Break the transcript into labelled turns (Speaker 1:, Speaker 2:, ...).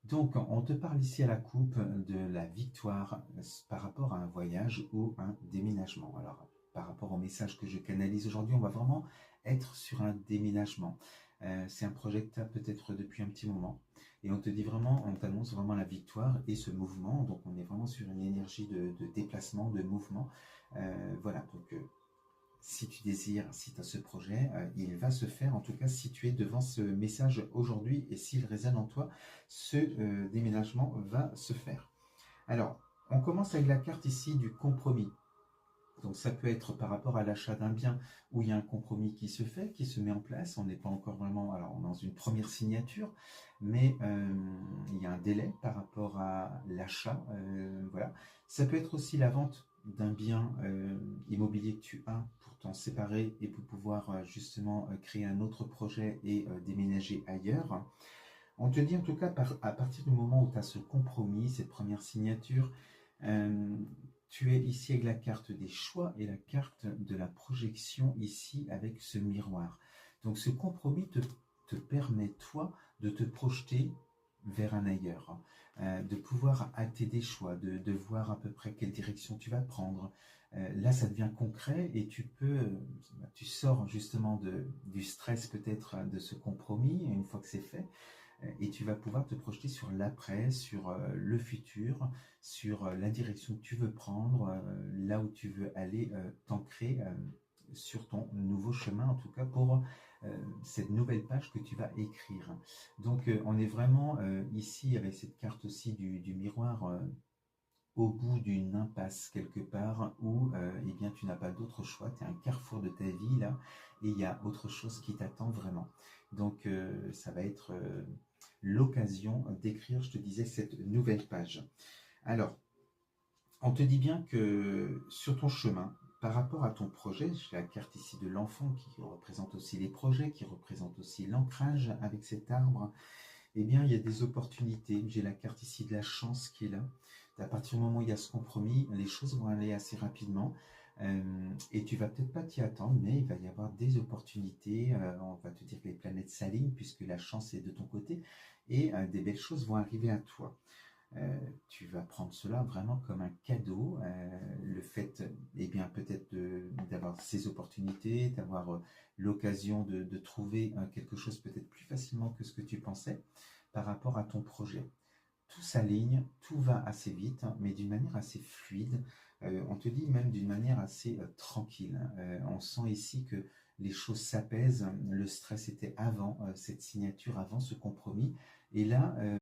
Speaker 1: Donc, on te parle ici à la coupe de la victoire par rapport à un voyage ou un déménagement. Alors, par rapport au message que je canalise aujourd'hui, on va vraiment être sur un déménagement. C'est un projet que tu as peut-être depuis un petit moment. Et on te dit vraiment, on t'annonce vraiment la victoire et ce mouvement. Donc, on est vraiment sur une énergie de déplacement, de mouvement. Voilà, donc si tu désires, si tu as ce projet, il va se faire. En tout cas, si tu es devant ce message aujourd'hui et s'il résonne en toi, ce déménagement va se faire. Alors, on commence avec la carte ici du compromis. Donc ça peut être par rapport à l'achat d'un bien où il y a un compromis qui se fait, qui se met en place. On n'est pas encore vraiment, alors on est dans une première signature, mais il y a un délai par rapport à l'achat. Voilà. Ça peut être aussi la vente d'un bien immobilier que tu as pour t'en séparer et pour pouvoir justement créer un autre projet et déménager ailleurs. On te dit en tout cas, à partir du moment où tu as ce compromis, cette première signature, euh, tu es ici avec la carte des choix et la carte de la projection ici avec ce miroir. Donc ce compromis te permet, toi, de te projeter vers un ailleurs, de pouvoir hâter des choix, de voir à peu près quelle direction tu vas prendre. Là, ça devient concret et tu sors justement du stress peut-être de ce compromis, une fois que c'est fait, et tu vas pouvoir te projeter sur l'après, sur le futur, sur la direction que tu veux prendre, là où tu veux aller t'ancrer sur ton nouveau chemin, en tout cas pour cette nouvelle page que tu vas écrire. Donc on est vraiment ici avec cette carte aussi du miroir au bout d'une impasse quelque part où eh bien, tu n'as pas d'autre choix, tu es à un carrefour de ta vie là, et il y a autre chose qui t'attend vraiment. Donc ça va être l'occasion d'écrire, je te disais, cette nouvelle page. Alors, on te dit bien que sur ton chemin, par rapport à ton projet, j'ai la carte ici de l'enfant qui représente aussi les projets, qui représente aussi l'ancrage avec cet arbre, eh bien, il y a des opportunités. J'ai la carte ici de la chance qui est là. À partir du moment où il y a ce compromis, les choses vont aller assez rapidement. Et tu vas peut-être pas t'y attendre, mais il va y avoir des opportunités. On va te dire que les planètes s'alignent puisque la chance est de ton côté et des belles choses vont arriver à toi. Tu vas prendre cela vraiment comme un cadeau. Le fait, eh bien, peut-être d'avoir ces opportunités, d'avoir l'occasion de trouver quelque chose peut-être plus facilement que ce que tu pensais par rapport à ton projet. Tout s'aligne, tout va assez vite, hein, mais d'une manière assez fluide. On te dit même d'une manière assez tranquille. On sent ici que les choses s'apaisent. Le stress était avant cette signature, avant ce compromis. Et là,